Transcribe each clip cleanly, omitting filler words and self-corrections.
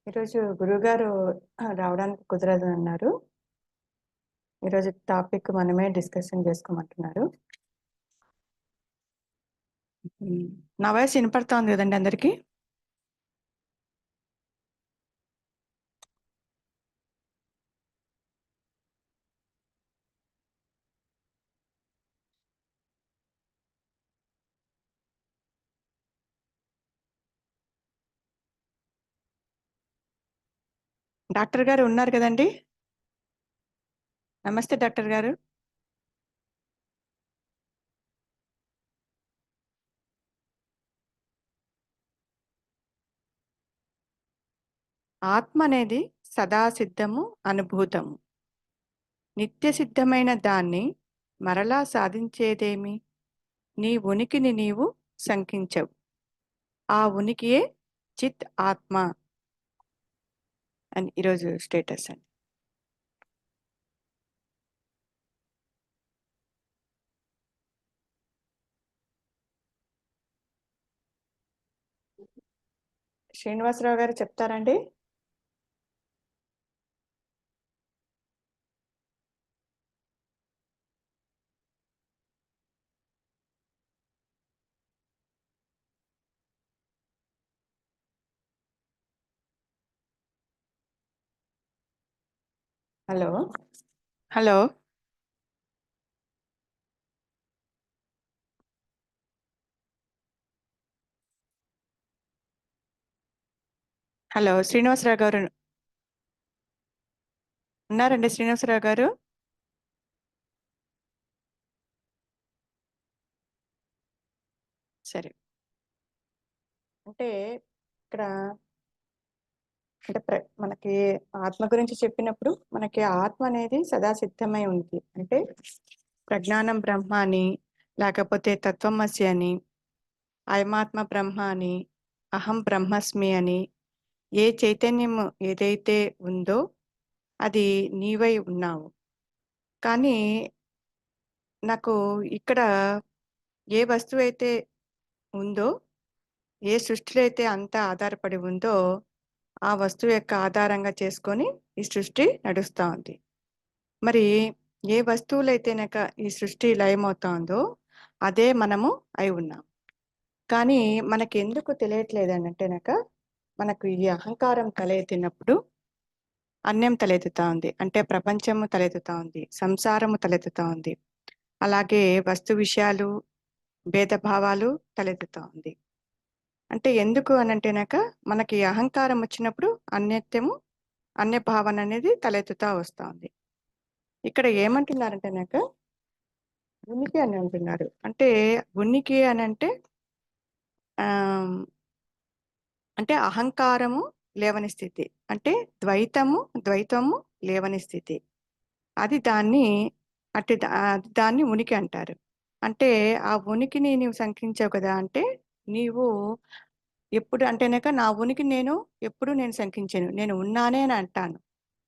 ఈరోజు గురువుగారు రావడానికి కుదరదు అన్నారు. ఈరోజు టాపిక్ మనమే డిస్కషన్ చేసుకోమంటున్నారు. నా వాయిస్ వినపడుతోంది కదండి అందరికి? డాక్టర్ గారు ఉన్నారు కదండి? నమస్తే డాక్టర్ గారు. ఆత్మ అనేది సదా సిద్ధము, అనుభూతము. నిత్య సిద్ధమైన దాన్ని మరలా సాధించేదేమి? నీ ఉనికిని నీవు శంకించవు. ఆ ఉనికియే చిత్ ఆత్మ అని ఈరోజు స్టేటస్ అండి. శ్రీనివాసరావు గారు చెప్తారండి? హలో హలో హలో శ్రీనివాసరావు గారు ఉన్నారండి? శ్రీనివాసరావు గారు సరే. అంటే ఇక్కడ మనకి ఆత్మ గురించి చెప్పినప్పుడు మనకి ఆత్మ అనేది సదా సిద్ధమై ఉంది. అంటే ప్రజ్ఞానం బ్రహ్మ అని, లేకపోతే తత్వమసి అని, అయమాత్మ బ్రహ్మ అని, అహం బ్రహ్మస్మి అని, ఏ చైతన్యం ఏదైతే ఉందో అది నీవై ఉన్నావు. కానీ నాకు ఇక్కడ ఏ వస్తువు అయితే ఉందో, ఏ సృష్టిలో అయితే అంతా ఆధారపడి ఉందో ఆ వస్తువు యొక్క ఆధారంగా చేసుకొని ఈ సృష్టి నడుస్తూ ఉంది. మరి ఏ వస్తువులైతేనక ఈ సృష్టి లయమవుతా ఉందో అదే మనము అయి ఉన్నాం. కానీ మనకి ఎందుకు తెలియట్లేదు అని అంటేనక మనకు ఈ అహంకారం తలెత్తినప్పుడు అన్యం తలెత్తుతా ఉంది. అంటే ప్రపంచము తలెత్తుతా ఉంది, సంసారము తలెత్తుతా ఉంది, అలాగే వస్తు విషయాలు, భేదభావాలు తలెత్తుతా ఉంది. అంటే ఎందుకు అని అంటేనక మనకి అహంకారం వచ్చినప్పుడు అన్యత్యము, అన్య భావన అనేది తలెత్తుతా వస్తా ఉంది. ఇక్కడ ఏమంటున్నారంటేనక ఉనికి అని అంటున్నారు. అంటే ఉనికి అని ఆ అంటే అహంకారము లేవని స్థితి, అంటే ద్వైతము లేవని స్థితి. అది దాన్ని దాన్ని ఉనికి అంటారు. అంటే ఆ ఉనికిని నీవు శంకించావు కదా, అంటే నీవు ఎప్పుడు అంటేనక నా ఉనికి నేను శంకించాను. నేను ఉన్నానే అని అంటాను,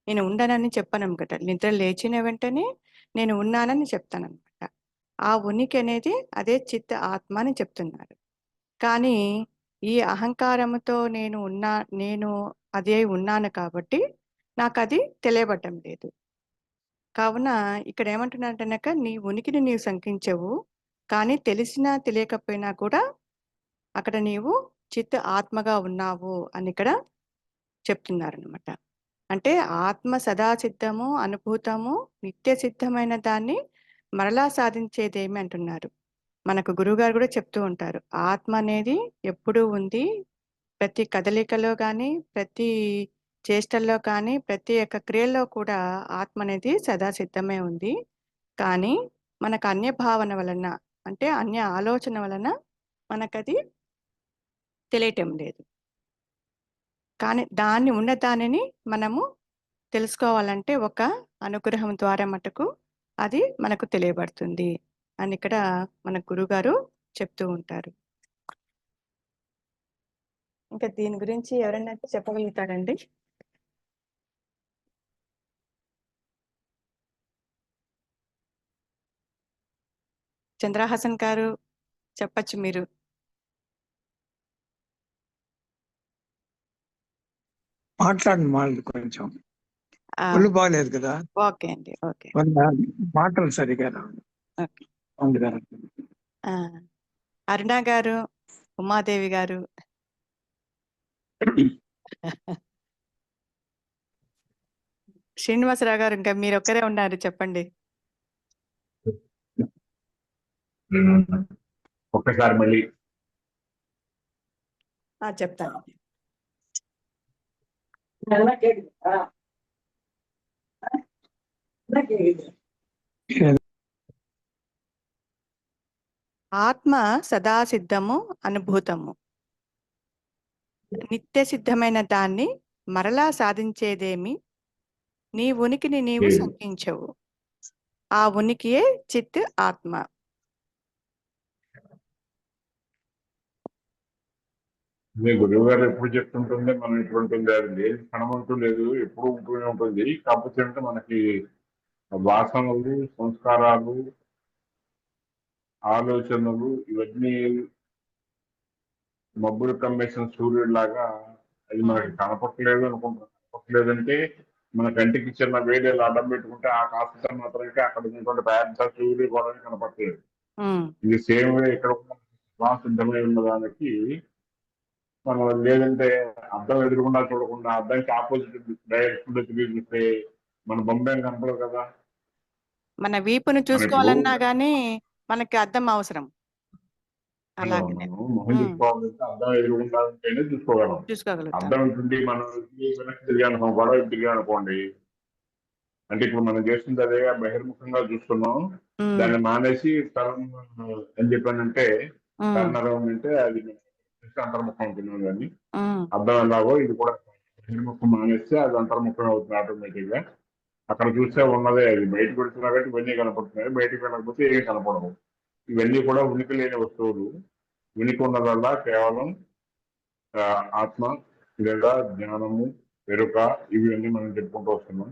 నేను ఉండనని చెప్పను అనమాట. నిద్ర లేచిన వెంటనే నేను ఉన్నానని చెప్తాను అనమాట. ఆ ఉనికి అనేది అదే చిత్ ఆత్మ అని చెప్తున్నారు. కానీ ఈ అహంకారంతో నేను అదే ఉన్నాను కాబట్టి నాకు అది తెలియబడటం లేదు. కావున ఇక్కడ ఏమంటున్నారంటేనక నీ ఉనికిని నీవు శంకించవు, కానీ తెలిసినా తెలియకపోయినా కూడా అక్కడ నీవు చిత్ ఆత్మగా ఉన్నావు అని ఇక్కడ చెప్తున్నారనమాట. అంటే ఆత్మ సదా సిద్ధము, అనుభూతము, నిత్య సిద్ధమైన దాన్ని మరలా సాధించేదేమి అంటున్నారు. మనకు గురువుగారు కూడా చెప్తూ ఉంటారు, ఆత్మ అనేది ఎప్పుడూ ఉంది. ప్రతి కదలికలో కానీ, ప్రతి చేష్టల్లో కానీ, ప్రతి ఒక్క క్రియల్లో కూడా ఆత్మ అనేది సదా సిద్ధమే ఉంది. కానీ మనకు అన్య భావన వలన, అంటే అన్య ఆలోచన వలన మనకది తెలియటం లేదు. కానీ దాన్ని ఉన్న దానిని మనము తెలుసుకోవాలంటే ఒక అనుగ్రహం ద్వారా మటుకు అది మనకు తెలియబడుతుంది అని ఇక్కడ మన గురుగారు చెప్తూ ఉంటారు. ఇంకా దీని గురించి ఎవరైనా చెప్పగలుగుతారండి? చంద్రహాసన్ గారు చెప్పచ్చు మీరు. మాట్లాడండి వాళ్ళు కొంచెం ఆ, ఒళ్ళు బాగలేదు కదా, ఓకే అండి, ఓకే. వాళ్ళ మాటలు సరిగా రావు. ఓకే. అందుకని ఆ, అరుణ గారు, ఉమాదేవి గారు. శ్రీనివాసరావు గారు, ఇంకా మీరు ఒక్కరే ఉన్నారు, చెప్పండి. ఒక్కసారి మళ్ళీ చెప్తాను. ఆత్మ సదా సిద్ధము అనుభూతము. నిత్య సిద్ధమైన దాన్ని మరలా సాధించేదేమి, నీ ఉనికిని నీవు లేదు. శంకించవు. ఆ ఉనికియే చిత్ ఆత్మ. అదే గురువు గారు ఎప్పుడు చెప్తుంటుంది, మనం ఇటువంటి అది లేదు, కనమంటూ లేదు, ఎప్పుడు ఉంటూనే ఉంటుంది. కాకపోతే అంటే మనకి వాసనలు, సంస్కారాలు, ఆలోచనలు ఇవన్నీ మబ్బులు కమ్మేసిన సూర్యుడు లాగా అది మనకి కనపట్లేదు అనుకుంటున్నాం. కనపట్లేదంటే మన కంటికి చిన్న వేడిలు అడ్డం పెట్టుకుంటే ఆ కాస్త మాత్రమే అక్కడ ఉన్నటువంటి పెద్ద సూర్యుడు కూడా కనపట్లేదు. ఇది సేమ్ వే ఇక్కడ సిద్ధమై ఉన్న దానికి మనం లేదంటే అద్దం ఎదురుకుండా చూడకుండా అద్దానికి ఆపోజిట్ డైరెక్షన్ లో తిరిగి చూస్తే మన బొమ్మ కనపడదు కదా. మన వీపును మనం ఇప్పుడు చూసుకోవాలన్నా గానీ మనకి అద్దం అవసరం. అలాగే మనం మొహం చూసుకోవాలంటే అద్దం ఎదురుకుండా ఉంటేనే చూసుకోగలం. చూసుకోగలుగుతాం. అద్దం ఉంటుంది మనం వెనక్కి తిరిగాను, గొడవ తిరిగాను అనుకోండి, అంటే ఇప్పుడు మనం చేస్తుంది అదే బహిర్ముఖంగా చూస్తున్నాం. దాన్ని మానేసి తరం అని చెప్పానంటే టర్నరౌండ్ అంటే అది అంతర్ముఖం ఉంటున్నాం. కానీ అర్థం ఎలాగో ఇది కూడా బహిర్ముఖం మానేస్తే అది అంతర్ముఖం అవుతుంది ఆటోమేటిక్ గా. అక్కడ చూస్తే ఉన్నదే, అది బయటకు పెడుతున్నా కాబట్టి ఇవన్నీ కనపడుతున్నాయి, బయటకు వెళ్ళకపోతే ఏమీ కనపడవు. ఇవన్నీ కూడా ఉనికి లేని వస్తువులు. ఉనికి ఉన్నదల్లా కేవలం ఆత్మ లేదా జ్ఞానము, ఎరుక, ఇవన్నీ మనం చెప్పుకుంటూ వస్తున్నాం.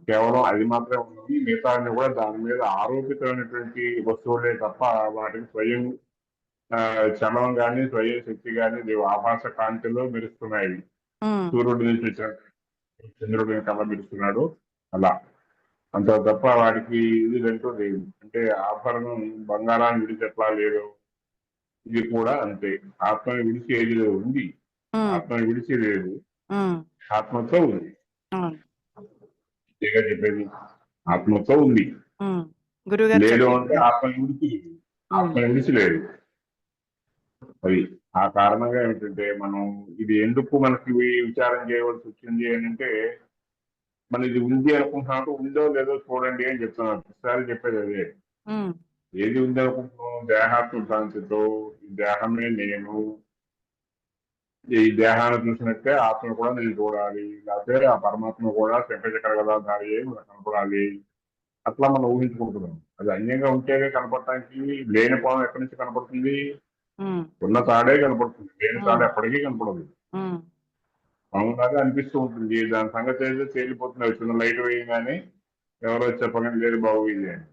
కేవలం అది మాత్రమే ఉన్నది. మిగతా కూడా దాని మీద ఆరోపితమైనటువంటి వస్తువులే తప్ప వాటికి స్వయం చలనం కానీ స్వయం శక్తి కానీ లేవు. ఆభాస కాంతిలో మెరుస్తున్నాయి. సూర్యుడి నుంచి చంద్రుడి కళ మెరుస్తున్నాడు అలా, అంత తప్ప వాడికి ఇది అంటూ లేదు. అంటే ఆభరణం బంగారాన్ని విడిచి ఎట్లా లేదు, ఇది కూడా అంతే. ఆత్మని విడిచి ఏది ఉంది, ఆత్మని విడిచి లేదు, ఆత్మతో ఉంది. చెప్పేది ఆత్మతో ఉంది. లేదు అంటే ఆత్మని విడిచి లేదు, ఆత్మని విడిచి లేదు. అది ఆ కారణంగా ఏమిటంటే మనం ఇది ఎందుకు మనకి విచారం చేయవలసి వచ్చింది అని అంటే, మన ఇది ఉంది అనుకుంటున్నాడు, ఉందో లేదో చూడండి అని చెప్తున్నాను. ప్రతిసారి చెప్పేది అదే. ఏది ఉంది అనుకుంటున్నాం, దేహాత్మ శాంతితో ఈ దేహమే నేను, ఈ దేహాన్ని చూసినట్టే ఆత్మ కూడా నేను చూడాలి, లేకపోతే ఆ పరమాత్మ కూడా శంఖచక్ర గదాధారి కనపడాలి, అట్లా మనం ఊహించుకుంటున్నాం. అది అన్యంగా ఉంటేనే కనపడటానికి. లేని పాము ఎక్కడి నుంచి కనపడుతుంది? ఉన్న తాడే కనపడుతుంది, లేని తాడు ఎప్పటికీ కనపడదు. పాములాగా అనిపిస్తూ ఉంటుంది. దాని సంగతి ఏదో తేలిపోతుంది. చిన్న లైట్ వేయగానే ఎవరో చెప్పగానే లేదు బాబు ఇది అని.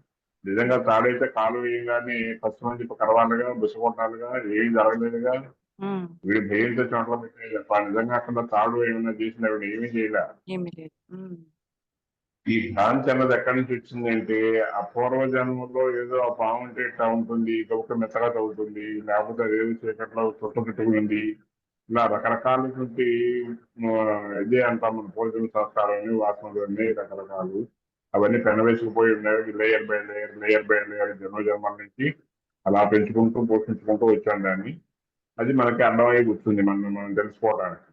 నిజంగా తాడైతే కాలు వేయగానే ఫస్ట్ మంది కరవాలుగా బుసగొట్టాలుగా ఏం జరగలేదుగా. వీడు భయంతో చోట్ల పెట్టలేదు. నిజంగా అక్కడ తాడు ఏమైనా చేసిన ఏమీ చేయలే. ఈ భ్రాంతి అన్నది ఎక్కడి నుంచి వచ్చిందంటే, ఆ పూర్వ జన్మలో ఏదో ఆ పాము అంటే ఇట్లా ఉంటుంది, గొప్ప మెత్తగా తగ్గుతుంది, లేకపోతే అదేదో చీకట్లో చుట్టుపెట్టుకుంది, ఇలా రకరకాలటువంటి ఇదే అంటాం మన భోజన సంస్కారాన్ని, వాసనలు, రకరకాలు అవన్నీ పెనవేసుకుపోయి ఉన్నాయి. Layer by layer, layer by layer జన్మల నుంచి అలా పెంచుకుంటూ పోషించుకుంటూ వచ్చాం దాన్ని. అది మనకి అర్థమై కూర్చుంది మనం తెలుసుకోవడానికి.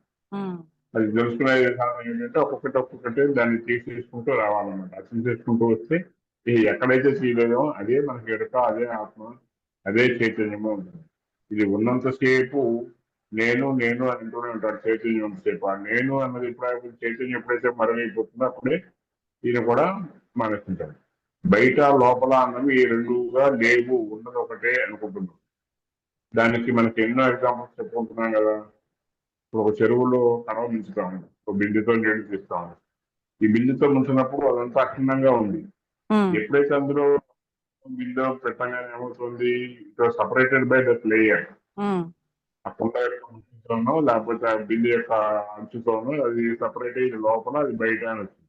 అది తెలుసుకునే విధానం ఏంటంటే ఒక్కొక్కటి దాన్ని తీసేసుకుంటూ రావాలన్నమాట. తీసేసుకుంటూ వస్తే ఎక్కడైతే తీయలేదో అదే మనకి ఎడుక, అదే ఆత్మ, అదే చైతన్యము ఉంటుంది. ఇది ఉన్నంతసేపు నేను నేను అంటూనే ఉంటాడు చైతన్యం ఉన్నంతసేపు. ఆ నేను అన్నది ఎప్పుడైతే చైతన్యం ఎప్పుడైతే మరమైపోతుందో అప్పుడే ఈయన కూడా మానేస్తుంటాడు. బయట లోపల అన్నవి ఈ రెండుగా లేవు, ఉన్నది ఒకటే అనుకుంటున్నాం. దానికి మనకి ఎన్నో ఎగ్జాంపుల్స్ చెప్పుకుంటున్నాం కదా. ఇప్పుడు ఒక చెరువులో కడవ ముంచుతాము, ఒక బిందెతో నీళ్లు తీస్తాము. ఈ బిందెతో ముంచినప్పుడు అదంతా అక్షుణ్ణంగా ఉంది. ఎప్పుడైతే అందులో బిందె పెట్టగానే ఏమవుతుంది, it was separated by that layer. ఆ కుండ అంచుతోనో లేకపోతే ఆ బిందె యొక్క అంచుతోనో అది సపరేట్ అయ్యి లోపల అది బయట అని వచ్చింది.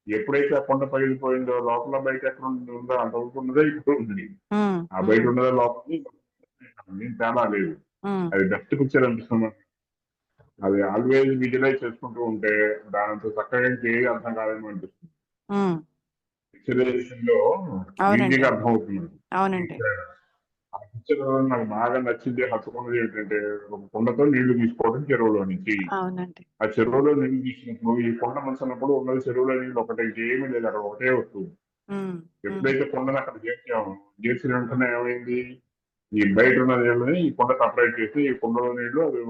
ఎప్పుడైతే ఆ కొండ పగిలిపోయిందో లోపల బయట ఎక్కడ ఉందో అంతవరకు ఉన్నదే ఇప్పుడు ఉంది. ఆ బయట ఉన్నదే లోపల తేడా లేదు. అది బెస్ట్ పిక్చర్ అనిపిస్తుంది. అది ఆల్వేజ్ విజువలైజ్ చేసుకుంటూ ఉంటే దాంతో చక్కగా ఇంకేది అర్థం కాదని అనిపిస్తుంది. పిక్చరైజేషన్ లో ఈజీగా అర్థం అవుతుంది. అవునండి. ఆ పిక్చర్ నాకు బాగా నచ్చింది, హత్తుకున్నది ఏంటంటే ఒక కుండతో నీళ్లు తీసుకోవడం చెరువులో నుంచి. అవునండి. ఆ చెరువులో నీళ్లు తీసినప్పుడు ఈ కొండ మనసున్నప్పుడు ఉన్నది చెరువులో నీళ్ళు ఒకటే, ఇంకేమీ లేదు, అక్కడ ఒకటే వస్తువు. ఎప్పుడైతే కొండను అక్కడ చేర్చామో చేర్చిన వెంటనే ఏమైంది, ఈ బయట ఉన్న నీళ్ళని ఈ కొండ సపరేట్ చేసి ఈ కొండలో నీళ్లు అది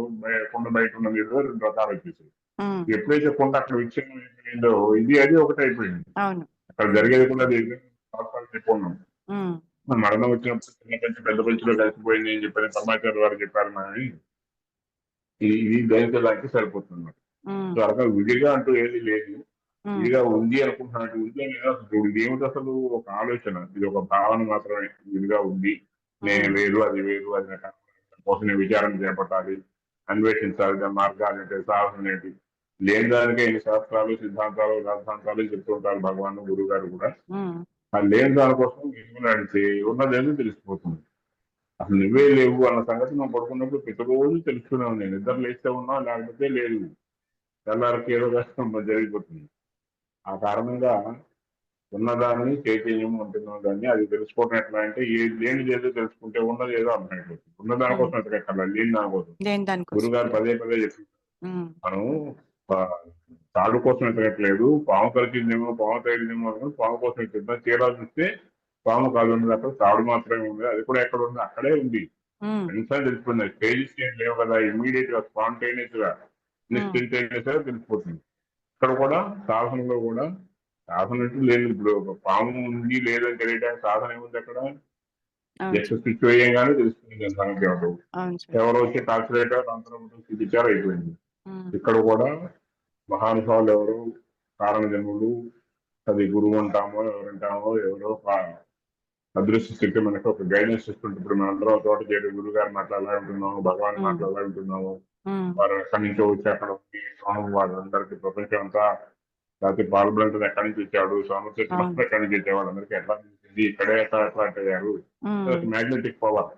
కొండ బయట ఉన్న నీళ్లు రెండు రకాలు వచ్చేసాయి. ఎప్పుడైతే కొండ అక్కడ విచ్ఛిన్నమైందో ఇది అది ఒకటి అయిపోయింది. అక్కడ జరిగేది కూడా అది చెప్పుకున్నాం. మరణం వచ్చినప్పుడు చిన్న పెంచి పెద్ద పెంచులో కలిసిపోయింది అని చెప్పని సమాచారం వారు చెప్పారు. కానీ ఇది దళితులకి సరిపోతుంది. త్వరగా విడిగా అంటూ ఏది లేదు. విడిగా ఉంది అనుకుంటున్నట్టు ఉంది అని అసలు ఇది ఏమిటి, అసలు ఒక ఆలోచన, ఇది ఒక భావన మాత్రమే. విడిగా ఉంది, నేను వేరు అది వేరు, అది కోసం విచారణ చేపట్టాలి, అన్వేషించాలి, దాని మార్గాలు ఏంటి, సాధన ఏంటి, లేని దానికే ఎన్ని శాస్త్రాలు సిద్ధాంతాలు రాద్ధాంతాలు చెప్తుంటారు భగవాన్ గురువు గారు కూడా. ఆ లేని దానికోసం ఎదుగు నడిచి ఉన్నదేమో తెలిసిపోతుంది. అసలు నువ్వే లేవు అన్న సంగతి మనం పడుకున్నప్పుడు ప్రతిరోజు తెలుసుకున్నావు. నేను నిద్ర లేస్తే ఉన్నా లేకపోతే లేదు, తెల్లారికి ఏదో కష్టం జరిగిపోతుంది. ఆ కారణంగా ఉన్నదాన్ని చైతన్యం అంటున్న దాన్ని అది తెలుసుకోవడం ఎట్లా అంటే లేని ఏదో తెలుసుకుంటే ఉన్నది ఏదో అర్థమైపోతుంది. ఉన్న దానికోసం ఎక్కడెక్కడ లేని దానికోసం గురుగారు పదే పదే చెప్పి మనం తాడు కోసం ఎక్కట్లేదు, పాము కలిసిందేమో పాము తగిలిందేమో పాము కోసం ఎక్కిద్దాం, చీరా చూస్తే పాము కాదు ఉన్నది, అక్కడ తాడు మాత్రమే ఉంది, అది కూడా ఎక్కడ ఉంది అక్కడే ఉంది. ఎన్నిసార్లు తెలిసిపోయింది. స్టేజెస్ ఏం లేవు కదా, ఇమీడియట్ గా స్పాంటేనియస్ గా ఇన్స్టంటేనియస్ గా తెలిసిపోతుంది. ఇక్కడ కూడా సాధనలో కూడా సాధన లేదు. ఇప్పుడు పాము ఉంది లేదని తెలియడానికి సాధన ఏముంది అక్కడ, జస్ట్ స్విచ్ వేయంగానే తెలుస్తుంది సంగతి. ఎవరో వచ్చి కాల్కులేటర్ అంతరం చూపించారు, అయిపోయింది. ఇక్కడ కూడా మహానుభావులు ఎవరు, కారణ జన్ములు, అది గురువు అంటామో ఎవరంటామో, ఎవరో అదృష్ట శక్తి మనకు ఒక గైడెన్స్ ఇస్తుంటే, ఇప్పుడు మనందరం తోట చేయడం గురువు గారు మాట్లాడాలి ఉంటున్నాము, భగవాన్ మాట్లాడాలి ఉంటున్నాము, వారు ఎక్కడి నుంచో వచ్చి అక్కడ వాళ్ళందరికీ ప్రపంచం అంతా లేకపోతే పాల్గొంటే ఎక్కడి నుంచి వచ్చాడు, సోమశేష్ ఎక్కడి నుంచి వచ్చేవాడు, అందరికీ ఎట్లా తెలిసింది, ఇక్కడే ఎట్లా అట్రాక్ట్ అయ్యారు, మ్యాగ్నెటిక్ పవర్.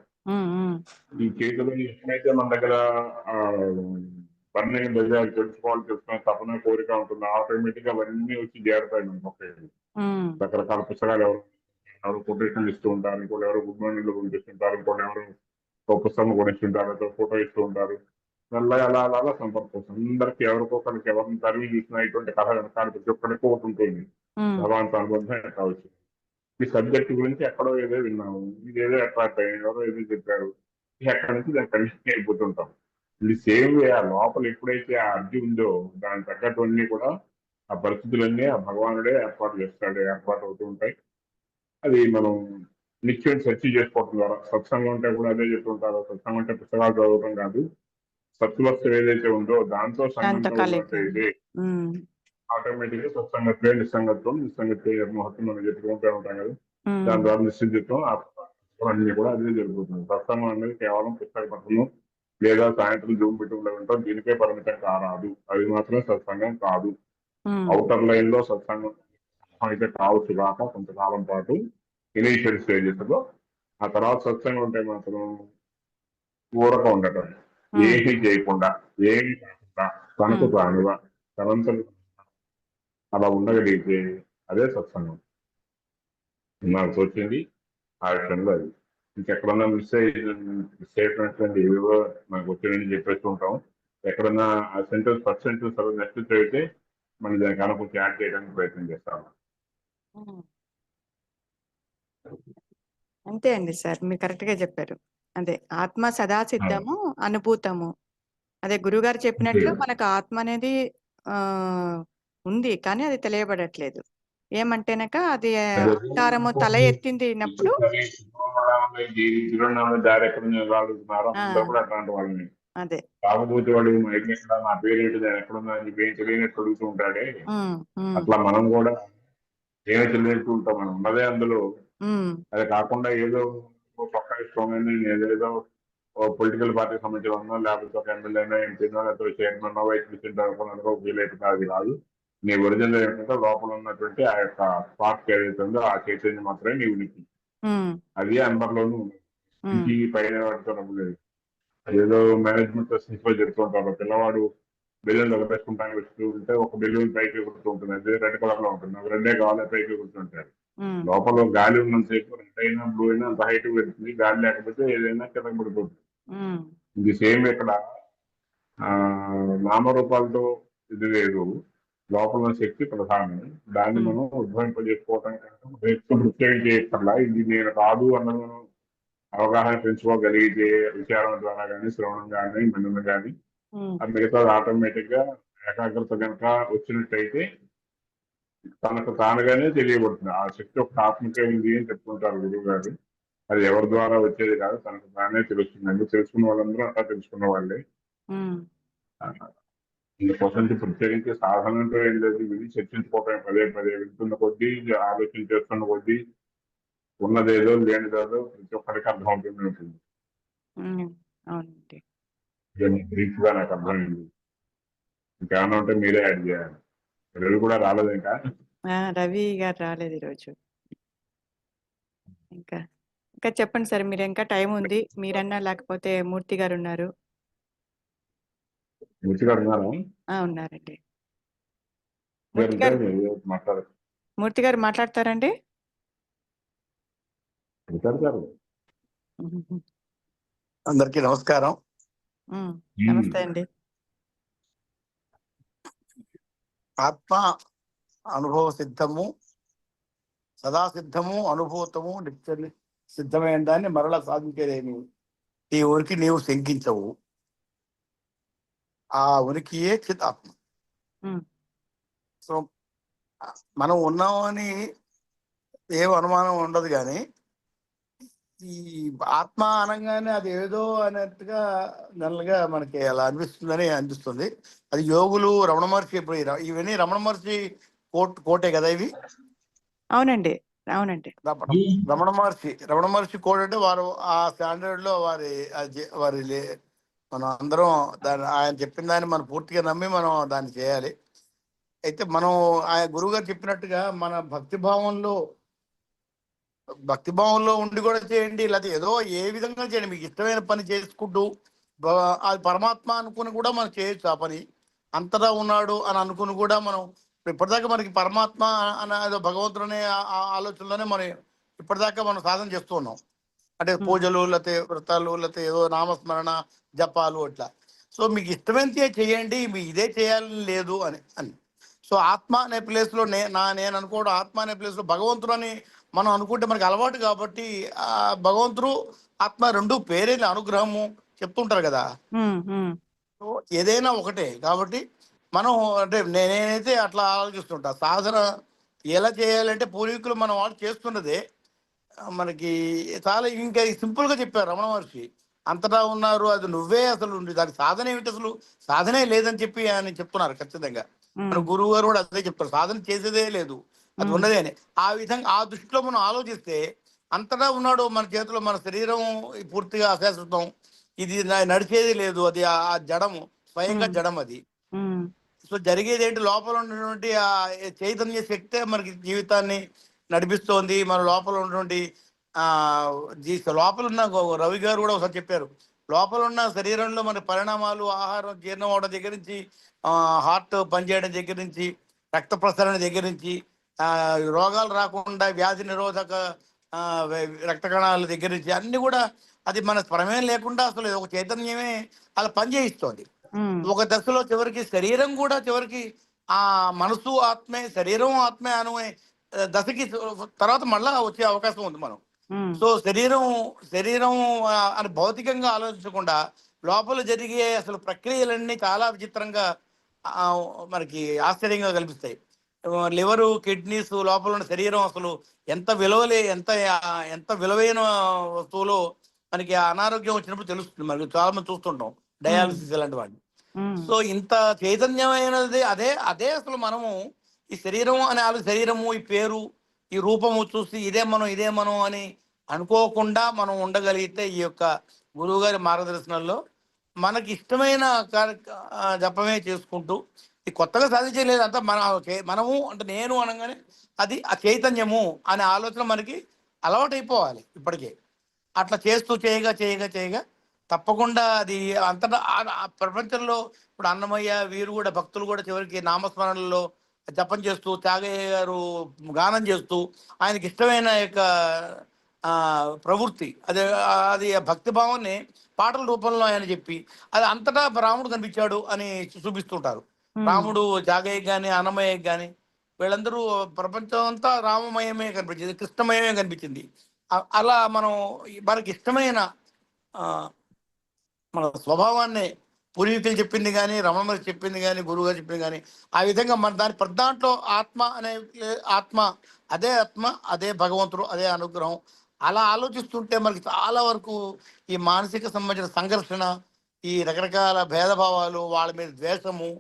ఈ చేతిలో ఎక్కడైతే మన దగ్గర పన్ను బజార్ తెలుసుకునే తపన కోరిక ఉంటుంది, ఆటోమేటిక్ గా అవన్నీ వచ్చి చేరుతాయి మనకు. రకరకాల పుస్తకాలు ఎవరు కొటేషన్లు ఇస్తూ ఉంటారు, ఇంకోటి ఎవరు గుడ్ మార్నింగ్ లో కొనిపిస్తుంటారు, ఇంకోటి ఎవరు ఒక పుస్తకం కొనిస్తుంటారు, ఫోటో ఇస్తూ ఉంటారు. మెల్లగా అలా అలా సంపర్కం అందరికి ఎవరికొకరికి ఎవరిని తరిమి చూసినా ఇటువంటి కథ వెనకాల ప్రతి ఒక్కరికి ఒకటి ఉంటుంది. భగవంతు అనుబంధం ఎట్లా వచ్చింది, ఈ సబ్జెక్ట్ గురించి ఎక్కడో ఏదో విన్నాము, ఇదేదో అట్రాక్ట్ అయ్యి ఎవరో ఏదో చెప్పారు, ఎక్కడి నుంచి దాన్ని కనెక్ట్ అయిపోతుంటాం. ఇది సేమ్ వే, ఆ లోపల ఎప్పుడైతే ఆ అర్జీ ఉందో దానికి తగ్గట్టువన్నీ కూడా ఆ పరిస్థితులన్నీ ఆ భగవానుడే ఏర్పాటు చేస్తాడు, ఏర్పాటు అవుతూ ఉంటాయి. అది మనం నిత్యం చర్చ చేసుకోవడం ద్వారా, సత్సంగం అంటే కూడా అదే చెప్తుంటారు. సత్సంగం అంటే పుస్తకాలు చదవడం కాదు, సత్వత్వం ఏదైతే ఉందో దాంతో సంగంతో ఇదే ఆటోమేటిక్ గా సత్సంగత్వే నిస్సంగత్వం, నిస్సంగత్వే మహత్వం మనం చెప్పుకుంటూ ఉంటాం కదా. దాని ద్వారా నిశ్చిత్వం అన్ని కూడా అదే జరుగుతుంది. సత్సంగం అనేది కేవలం పుస్తక పఠనం లేదా సాయంత్రం జూమ్ మీటింగ్ లో ఉంటాం, దీనికే పరిమితం కారాదు, అది మాత్రం సత్సంగం కాదు. అవుటర్ లైన్ లో సత్సంగం అయితే కావచ్చు కాక కొంతకాలం పాటు ఇనీషియల్ స్టేజెస్ లో, ఆ తర్వాత సత్సంగం ఉంటే మాత్రం ఊరక ఉండటం, ఏమీ చేయకుండా ఏమి కాకుండా తనకు తానుగా తనంతలు అలా ఉండగలిగితే అదే సత్సంగం. నాకు తోచింది ఆ విషయంలో అది. ఇంకెక్కడన్నా మిస్ అయినటువంటి ఏవేవో మనకు వచ్చిందని చెప్పేస్తూ ఉంటాం. ఎక్కడన్నా ఆ సెంటెన్స్ ఫస్ట్ సెంటెన్స్ నెక్స్ట్ చదివితే మనం దానికి అనుకుంటే యాడ్ చేయడానికి ప్రయత్నం చేస్తాము. అంతే అండి సార్, మీరు కరెక్ట్ గా చెప్పారు. అదే ఆత్మ సదా సిద్ధము అనుభూతము. అదే గురుగారు చెప్పినట్లు మనకు ఆత్మ అనేది ఉంది, కానీ అది తెలియబడట్లేదు. ఏమంటేనక అది అహంకారము తల ఎత్తినప్పుడు దారి ఎక్కడ వాడుతున్నారు అందరూ కూడా అట్లాంటి వాళ్ళని. అదే కాకపోతే వాడు నా పేరేంటి, దాని ఎక్కడున్నా అని చెప్పి ఏం తెలియనట్టు అడుగుతూ ఉంటాడే, అట్లా మనం కూడా ఏమీ తెలియనట్టు ఉంటాం. మనం ఉన్నదే అందులో. అది కాకుండా ఏదో పక్క ఇష్టమైంది ఏదేదో పొలిటికల్ పార్టీకి సంబంధించిన ఉన్నా, లేకపోతే ఒక ఎమ్మెల్యేనో, ఎంపీనో, లేకపోతే చైర్మన్, వైస్ ప్రెసిడెంట్ అనుకున్నదో వీలైతే అది కాదు. నీ ఒరిజినల్ ఏంటంటే లోపల ఉన్నటువంటి ఆ యొక్క స్పార్క్ ఏదైతే ఉందో ఆ చైతన్యం మాత్రమే నీ ఉనికి. అది అందరిలోనూ ఇంటి పైన వాటితో లేదు. ఏదో మేనేజ్మెంట్ సిస్టమ్ చెప్తూ ఉంటారు. పిల్లవాడు బెలూన్ వదిలేసుకుంటానికి వస్తూ ఉంటే ఒక బెలూన్ పైకి ఎగురుతూ ఉంటుంది, అది రెడ్ కలర్ లో ఉంటుంది, అవి రెండే కావాలి పైకి ఎగురుతుంటారు. లోపల గాలి ఉన్నంతసేపు రెడ్ అయినా బ్లూ అయినా అంత హైట్ పెడుతుంది, గాలి లేకపోతే ఏదైనా కింద పడిపోతుంది. ఇది సేమ్ ఇక్కడ నామరూపాలతో ఇది లేదు, లోపల శక్తి ప్రధానం. దాన్ని మనం ఉద్భవింపజేసుకోవడానికి ప్రత్యేకం చేయక్కర్లా. ఇది నేను కాదు అన్నది మనం అవగాహన పెంచుకోగలిగితే విచారం ద్వారా కానీ, శ్రవణం కానీ, మననం కానీ, అది మిగతా ఆటోమేటిక్ గా ఏకాగ్రత కనుక వచ్చినట్టయితే తనకు తానుగానే తెలియబడుతుంది. ఆ శక్తి ఒక ఆత్మకే ఉంది అని చెప్తుంటారు గురువు గారు. అది ఎవరి ద్వారా వచ్చేది కాదు, తనకు తానే తెలుస్తుందండి. తెలుసుకున్న వాళ్ళందరూ అట్లా తెలుసుకున్న వాళ్ళే. ఇందుకోసం ప్రత్యేకించి సాధన అంటూ ఏం లేదు, విని చర్చించుకోవటం పదే పదే వింటున్న కొద్దీ, ఆలోచన చేస్తున్న కొద్దీ ఉన్నదేదో లేనిదేదో ప్రతి ఒక్కరికి అర్థం అవుతూనే ఉంటుంది. అవునండి, బ్రీఫ్ గా నాకు అర్థమైంది. ఇంకేమన్నా ఉంటే మీరే యాడ్ చేయాలి. రవి కూడా రాలేదు ఇంకా. రవి గారు రాలేదు ఈరోజు. ఇంకా ఇంకా చెప్పండి సార్, మీరు ఇంకా టైం ఉంది. మీరన్నా లేకపోతే మూర్తి గారు ఉన్నారు. మూర్తి గారు ఉన్నారా? ఉన్నారండి. మూర్తి గారు మాట్లాడారు. మూర్తి గారు మాట్లాడతారండి. అందరికీ నమస్కారం. నమస్తే అండి. ఆత్మ అనుభవ సిద్ధము, సదా సిద్ధము, అనుభూతము, నిత్య సిద్ధమైన దాన్ని మరలా సాధించేదేమి. ఈ ఉనికి నీవు శంకించవు. ఆ ఉనికియే చిత్ ఆత్మ. సో మనం ఉన్నామని ఏం అనుమానం ఉండదు, కానీ ఈ ఆత్మ అనగానే అది ఏదో అన్నట్టుగా నల్లగా మనకి అలా అనిపిస్తుంది. అది యోగులు, రమణ మహర్షి, ఇప్పుడు ఇవన్నీ రమణ మహర్షి కోటే కదా ఇవి. అవునండి, అవునండి. రమణ మహర్షి కోట్ అంటే వారు ఆ స్టాండర్డ్ లో వారి మనం అందరం దాన్ని, ఆయన చెప్పిన దాన్ని మనం పూర్తిగా నమ్మి మనం దాన్ని చేయాలి. అయితే మనం ఆయన గురువు గారు చెప్పినట్టుగా మన భక్తిభావంలో ఉండి కూడా చేయండి, లేకపోతే ఏదో ఏ విధంగా చేయండి. మీకు ఇష్టమైన పని చేసుకుంటూ అది పరమాత్మ అనుకుని కూడా మనం చేయొచ్చు. ఆ పని అంతటా ఉన్నాడు అని అనుకుని కూడా మనం ఇప్పటిదాకా మనకి పరమాత్మ అనే భగవంతుడు అనే ఆలోచనలోనే మనం ఇప్పటిదాకా మనం సాధన చేస్తూ ఉన్నాం. అంటే పూజలు, లేకపోతే వ్రతాలు, లేకపోతే ఏదో నామస్మరణ, జపాలు అట్లా. సో మీకు ఇష్టమైతే చేయండి, మీకు ఇదే చేయాలని లేదు అని. సో ఆత్మ అనే ప్లేస్లో నేను అనుకోవడం, ఆత్మ అనే ప్లేస్లో భగవంతుడు అని మనం అనుకుంటే మనకి అలవాటు కాబట్టి ఆ భగవంతుడు ఆత్మ రెండు పేరే అనుగ్రహము చెప్తుంటారు కదా. సో ఏదైనా ఒకటే కాబట్టి మనం అంటే నేనైతే అట్లా ఆలోచిస్తుంటా. సాధన ఎలా చేయాలంటే పూర్వీకులు మనం వాళ్ళు చేస్తున్నదే మనకి చాలా ఇంకా సింపుల్ గా చెప్పారు రమణ మహర్షి. అంతటా ఉన్నారు, అది నువ్వే అసలు దానికి సాధన ఏమిటి, అసలు సాధనే లేదని చెప్పి ఆయన చెప్తున్నారు. ఖచ్చితంగా మన గురువు గారు కూడా అదే చెప్తారు, సాధన చేసేదే లేదు, అది ఉన్నదే అని. ఆ విధంగా ఆ దృష్టిలో మనం ఆలోచిస్తే అంతటా ఉన్నాడు మన చేతిలో. మన శరీరం పూర్తిగా అశాశ్వతం, ఇది నడిచేది లేదు, అది ఆ జడము, స్వయంగా జడం అది. సో జరిగేది ఏంటి, లోపల ఉన్నటువంటి ఆ చైతన్య శక్తే మనకి జీవితాన్ని నడిపిస్తోంది. మన లోపల ఉన్నటువంటి లోపల ఉన్న రవి గారు కూడా ఒకసారి చెప్పారు, లోపల ఉన్న శరీరంలో మన పరిణామాలు, ఆహారం జీర్ణం అవడం దగ్గర నుంచి, హార్ట్ పనిచేయడం దగ్గర నుంచి, రక్త ప్రసరణ దగ్గర నుంచి, రోగాలు రాకుండా వ్యాధి నిరోధక రక్త కణాల దగ్గర నుంచి అన్ని కూడా అది మన ప్రమేయం లేకుండా అసలు ఒక చైతన్యమే అలా పనిచేయిస్తోంది. ఒక దశలో చివరికి శరీరం కూడా చివరికి ఆ మనసు ఆత్మే, శరీరం ఆత్మే అనే దశకి తర్వాత మళ్ళా వచ్చే అవకాశం ఉంది మనం. సో శరీరం అని భౌతికంగా ఆలోచించకుండా లోపల జరిగే అసలు ప్రక్రియలన్నీ చాలా విచిత్రంగా మనకి ఆశ్చర్యంగా కనిపిస్తాయి. లివరు, కిడ్నీస్, లోపల ఉన్న శరీరం అసలు ఎంత ఎంత విలువైన వస్తువులో మనకి అనారోగ్యం వచ్చినప్పుడు తెలుస్తుంది. మనకి చాలా మంది చూస్తుంటాం డయాలసిస్ ఇలాంటి వాటిని. సో ఇంత చైతన్యమైనది అదే అసలు మనము ఈ శరీరం అనే శరీరము, ఈ పేరు, ఈ రూపము చూసి ఇదే మనం అని అనుకోకుండా మనం ఉండగలిగితే ఈ యొక్క గురువు గారి మార్గదర్శనంలో మనకి ఇష్టమైన జపమే చేసుకుంటూ ఈ కొత్తగా సాధించలేదు అంతా మనము అంటే నేను అనగానే అది ఆ చైతన్యము అనే ఆలోచన మనకి అలవాటు అయిపోవాలి ఇప్పటికే. అట్లా చేస్తూ చేయగా చేయగా చేయగా తప్పకుండా అది అంతటా ఆ ప్రపంచంలో ఇప్పుడు అన్నమయ్య వీరు కూడా భక్తులు కూడా చివరికి నామస్మరణలో జపం చేస్తూ త్యాగయ్య గారు గానం చేస్తూ ఆయనకి ఇష్టమైన యొక్క ప్రవృత్తి అదే అది భక్తి భావాన్ని పాటల రూపంలో ఆయన చెప్పి అది అంతటా రాముడు కనిపించాడు అని చూపిస్తుంటారు. రాముడు జాగయ్యకి కానీ అన్నమయ్యకి కానీ వీళ్ళందరూ ప్రపంచం అంతా రామమయమే కనిపించింది, కృష్ణమయమే కనిపించింది. అలా మనం మనకి ఇష్టమైన మన స్వభావాన్ని పూర్వీకులు చెప్పింది కానీ రమణ చెప్పింది కానీ గురువు గారు చెప్పింది కానీ ఆ విధంగా మన దాంట్లో ఆత్మ అనే ఆత్మ అదే భగవంతుడు అదే అనుగ్రహం అలా ఆలోచిస్తుంటే మనకి చాలా వరకు ఈ మానసిక సంబంధించిన సంఘర్షణ, ఈ రకరకాల భేదభావాలు, వాళ్ళ మీద ద్వేషము,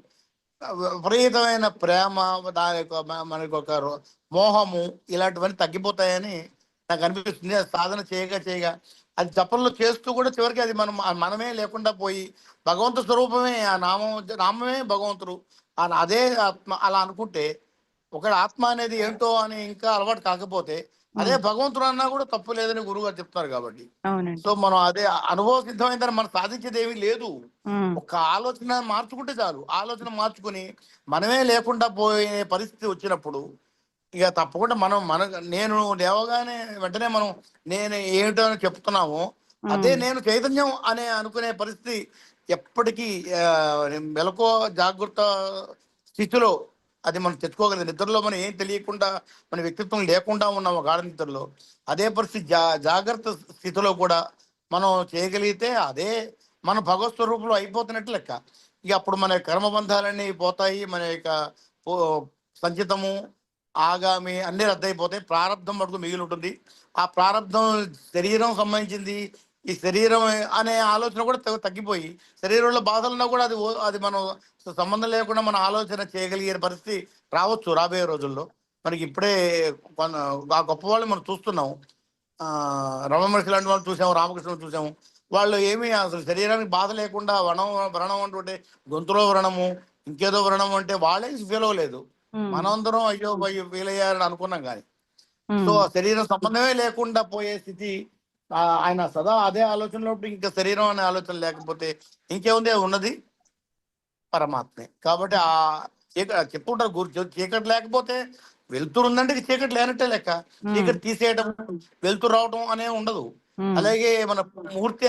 విపరీతమైన ప్రేమ, దాని యొక్క మనకు ఒక మోహము ఇలాంటివన్నీ తగ్గిపోతాయని నాకు అనిపిస్తుంది. అది సాధన చేయగా చేయగా అది జపంలో చేస్తూ కూడా చివరికి అది మనమే లేకుండా పోయి భగవంతు స్వరూపమే ఆ నామమే భగవంతుడు అదే ఆత్మ అలా అనుకుంటే ఒక ఆత్మ అనేది ఏంటో అని ఇంకా అలవాటు కాకపోతే అదే భగవంతుడు అన్నా కూడా తప్పు లేదని గురువు గారు చెప్తున్నారు. కాబట్టి సో మనం అదే అనుభవ సిద్ధమైందని మనం సాధించేది ఏమీ లేదు. ఒక ఆలోచన మార్చుకుంటే చాలు. ఆలోచన మార్చుకుని మనమే లేకుండా పోయే పరిస్థితి వచ్చినప్పుడు ఇక తప్పకుండా నేను లేవగానే వెంటనే మనం నేను ఏమిటో అని చెప్తున్నాము అదే నేను చైతన్యం అనే అనుకునే పరిస్థితి ఎప్పటికీ మెలకువ జాగృత స్థితిలో అది మనం తెచ్చుకోగలిగింది. నిద్రలో మనం ఏం తెలియకుండా మన వ్యక్తిత్వం లేకుండా ఉన్నాము గాఢ నిద్రలో. అదే పరిస్థితి జాగ్రత్త స్థితిలో కూడా మనం చేయగలిగితే అదే మన భగవత్ స్వరూపంలో అయిపోతున్నట్టు లెక్క. ఇక అప్పుడు మన కర్మబంధాలన్నీ పోతాయి, మన యొక్క సంచితము ఆగామి అన్నీ రద్దయిపోతాయి. ప్రారంధం మటుకు మిగిలి ఉంటుంది. ఆ ప్రారంధం శరీరం సంబంధించింది. ఈ శరీరం అనే ఆలోచన కూడా తగ్గిపోయి శరీరంలో బాధలున్నా కూడా అది మనం సంబంధం లేకుండా మన ఆలోచన చేయగలిగే పరిస్థితి రావచ్చు రాబోయే రోజుల్లో. మనకి ఇప్పుడే ఆ గొప్ప వాళ్ళు మనం చూస్తున్నాం. రమణ మహర్షి లాంటి వాళ్ళు చూసాము, రామకృష్ణ చూసాము. వాళ్ళు ఏమీ అసలు శరీరానికి బాధ లేకుండా వ్రణం అంటుంటే గొంతులో వ్రణము ఇంకేదో వ్రణం అంటే వాళ్ళే ఫీల్ అవ్వలేదు. మనందరం అయ్యో ఫీల్ అయ్యారని అనుకున్నాం కానీ సో శరీరం సంబంధమే లేకుండా పోయే స్థితి ఆయన సదా అదే ఆలోచనలో ఇంకా శరీరం అనే ఆలోచన లేకపోతే ఇంకేముంది ఉన్నది పరమాత్మే. కాబట్టి ఆ చెప్పుకుంటారు చీకటి లేకపోతే వెలుతురు ఉందంటే చీకటి లేనట్టే లెక్క. చీకటి తీసేయడం వెలుతురు రావడం అనే ఉండదు. అలాగే మన మూర్తి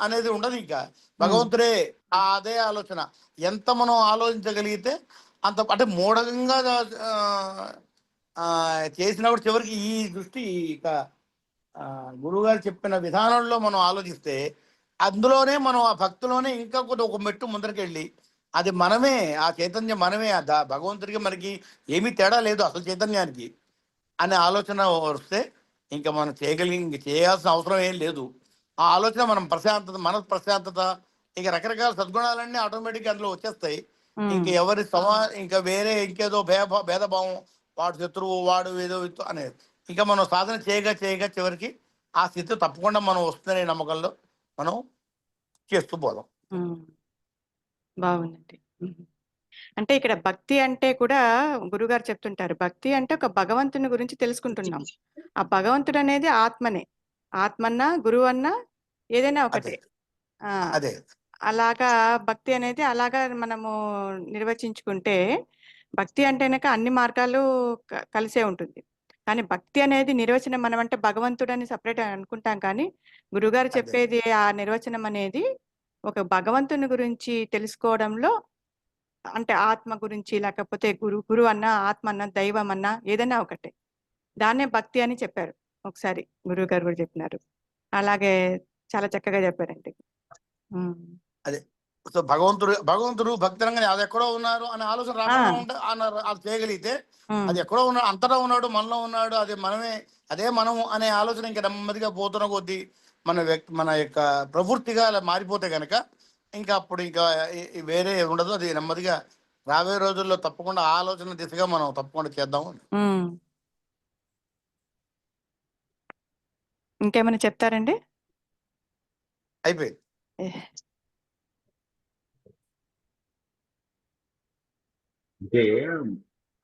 అనేది ఉండదు. ఇంకా భగవంతుడే అదే ఆలోచన. ఎంత మనం ఆలోచించగలిగితే అంత అంటే మూఢంగా చేసినప్పుడు చివరికి ఈ దృష్టి ఇక గురువుగారు చెప్పిన విధానంలో మనం ఆలోచిస్తే అందులోనే మనం ఆ భక్తిలోనే ఇంకా ఒక మెట్టు ముందరకెళ్ళి అది మనమే ఆ చైతన్యం మనమే భగవంతుడికి మనకి ఏమీ తేడా లేదు అసలు చైతన్యానికి అనే ఆలోచన వస్తే ఇంకా మనం ఇంక చేయాల్సిన అవసరం ఏం లేదు. ఆ ఆలోచన మనం ప్రశాంతత, మనసు ప్రశాంతత, ఇక రకరకాల సద్గుణాలన్నీ ఆటోమేటిక్గా అందులో వచ్చేస్తాయి. ఇంక ఎవరి ఇంకా వేరే ఇంకేదో భేదభావం, వాడు శత్రువు వాడు ఏదో అనేది ఇంకా మనం సాధన చేయగా చేయగా చివరికి ఆ స్థితి తప్పకుండా మనం వస్తుందనే నమ్మకంలో మనం చేస్తూ పోదాం. బాగుందండి. అంటే ఇక్కడ భక్తి అంటే కూడా గురుగారు చెప్తుంటారు, భక్తి అంటే ఒక భగవంతుని గురించి తెలుసుకుంటున్నాం. ఆ భగవంతుడు అనేది ఆత్మనే. ఆత్మన్నా గురువు అన్నా ఏదైనా ఒకటే. అదే అలాగా భక్తి అనేది అలాగా మనము నిర్వచించుకుంటే భక్తి అంటేనక అన్ని మార్గాలు కలిసే ఉంటుంది. కానీ భక్తి అనేది నిర్వచనం మనం అంటే భగవంతుడని సపరేట్ అనుకుంటాం. కానీ గురుగారు చెప్పేది ఆ నిర్వచనం అనేది ఒక భగవంతుని గురించి తెలుసుకోవడంలో, అంటే ఆత్మ గురించి లేకపోతే గురువు అన్నా ఆత్మ అన్నా దైవం అన్నా ఏదైనా ఒకటే, దాన్నే భక్తి అని చెప్పారు. ఒకసారి గురువు గారు కూడా చెప్పినారు. అలాగే చాలా చక్కగా చెప్పారండి. అదే సో భగవంతుడు భక్తి రంగని అది ఎక్కడో ఉన్నారు అనే ఆలోచన రాకుండా ఉంటే అది చేయగలిగితే అది ఎక్కడో ఉన్నాడు, అంతటా ఉన్నాడు, మనలో ఉన్నాడు, అది మనమే, అదే మనము అనే ఆలోచన ఇంకా నెమ్మదిగా పోతున్న కొద్దీ మన యొక్క ప్రవృత్తిగా అలా మారిపోతే కనుక ఇంకా అప్పుడు ఇంకా వేరే ఉండదు. అది నెమ్మదిగా రాబోయే రోజుల్లో తప్పకుండా ఆలోచన దిశగా మనం తప్పకుండా చేద్దాము. ఇంకేమైనా చెప్తారండి? అయిపోయింది. ఏ, అంటే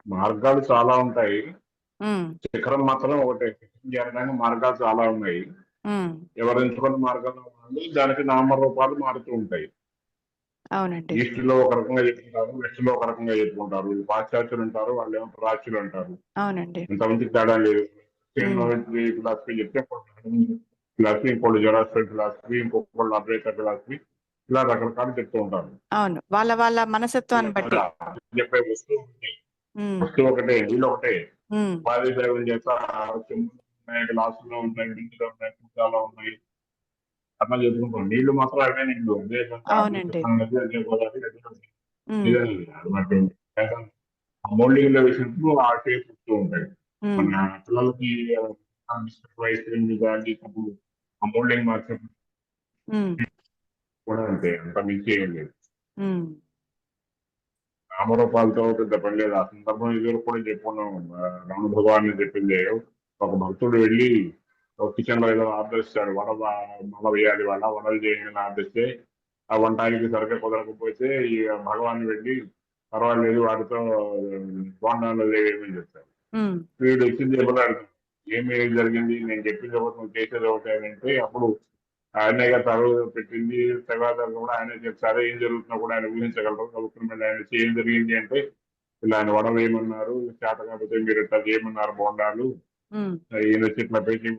మార్గాలు చాలా ఉంటాయి, ఉమ్, శిఖరం మాత్రం ఒకటే. శిఖరం చేరడానికి మార్గాలు చాలా ఉన్నాయి. ఉమ్, ఎవరు ఎంచుకున్న మార్గంలో వాళ్ళు దానికి నామరూపాలు మారుతూ ఉంటాయి. అవునండి. ఈస్ట్ లో ఒక రకంగా చెప్పుకుంటారు, వెస్ట్ లో ఒక రకంగా చెప్పుకుంటారు. పాశ్చాత్యులు అంటారు, వాళ్ళు ఏమో ప్రాచ్యులు అంటారు. అవునండి. ఇంతమంది తేడా లేదు. ఉమ్, ఫిలాసఫీ చెప్తే ఫిలాసఫీ, ఇంకోళ్ళు జొరాస్ట్రియన్ ఫిలాసఫీ, ఇంకొకళ్ళు అద్వైత ఫిలాసఫీ, ఇలా రకరకాలు చెప్తూ ఉంటారు. అవును, వాళ్ళ వాళ్ళ మనస్తత్వాన్ని బట్టి. చెప్పే వస్తువు ఒకటే, ఉమ్, వస్తువు ఒకటే, నీళ్ళు ఒకటే. ఉమ్, ఉపాధి సేవలు చేస్తా చెంబులు ఉన్నాయి, గ్లాసులో ఉన్నాయి, బిందులో ఉన్నాయి, కుర్చాలో ఉన్నాయి, అట్లా చెప్పుకుంటాం. నీళ్లు మాత్రం అవే నీళ్లు, అదే గంగా, అదే అవునండి. కృష్ణ నది, అదే గోదావరి, అదే నది. ఉమ్, ఇదే నది. అది మనకి మౌల్డింగ్ లో వేసినప్పుడు ఆ షేప్ వస్తూ ఉంటాయి. ఉమ్, మన పిల్లలకి ఐస్ క్రీమ్ కానీ ఆ మౌల్డింగ్ మార్చినప్పుడు ఉమ్, కూడా అంతే, అంత మించి ఏం లేదు. ఉమ్, నామరూపాలతో పెద్ద పని లేదు. ఆ సందర్భం ఇదివరకు కూడా చెప్పుకున్నాం. రమణ భగవాన్ చెప్పింది, ఒక భక్తుడు వెళ్ళి ఒక కిచెన్ లో ఏదో ఆర్డర్ ఇస్తాడు, వడ వేయాలి, వడలు చేయాలని ఆర్డర్ ఇస్తే ఆ వంటానికి సరిగ్గా కుదరకపోతే ఈ భగవాన్ వెళ్ళి పర్వాలేదు వాటితో బోండాలు ఏమని చెప్తాడు. ఉమ్, వీడు వచ్చింది ఎవరు ఏమి జరిగింది, నేను చెప్పింది ఒకటి నువ్వు చేసేది ఒకటి అంటే అప్పుడు ఆయనగా తరువు పెట్టింది తగాదాలు కూడా ఆయన చెప్తారు. ఏం జరుగుతున్నా కూడా ఆయన ఊహించగలరు. చదువుకున్న ఆయన వచ్చి ఏం జరిగింది అంటే ఇలా ఆయన వడ వేయమన్నారు, చేత కాకపోతే మీరు ఇట్లా చేయమన్నారు బోండాలు, ఉమ్, ఈయన వచ్చి ఇట్లా పెట్టి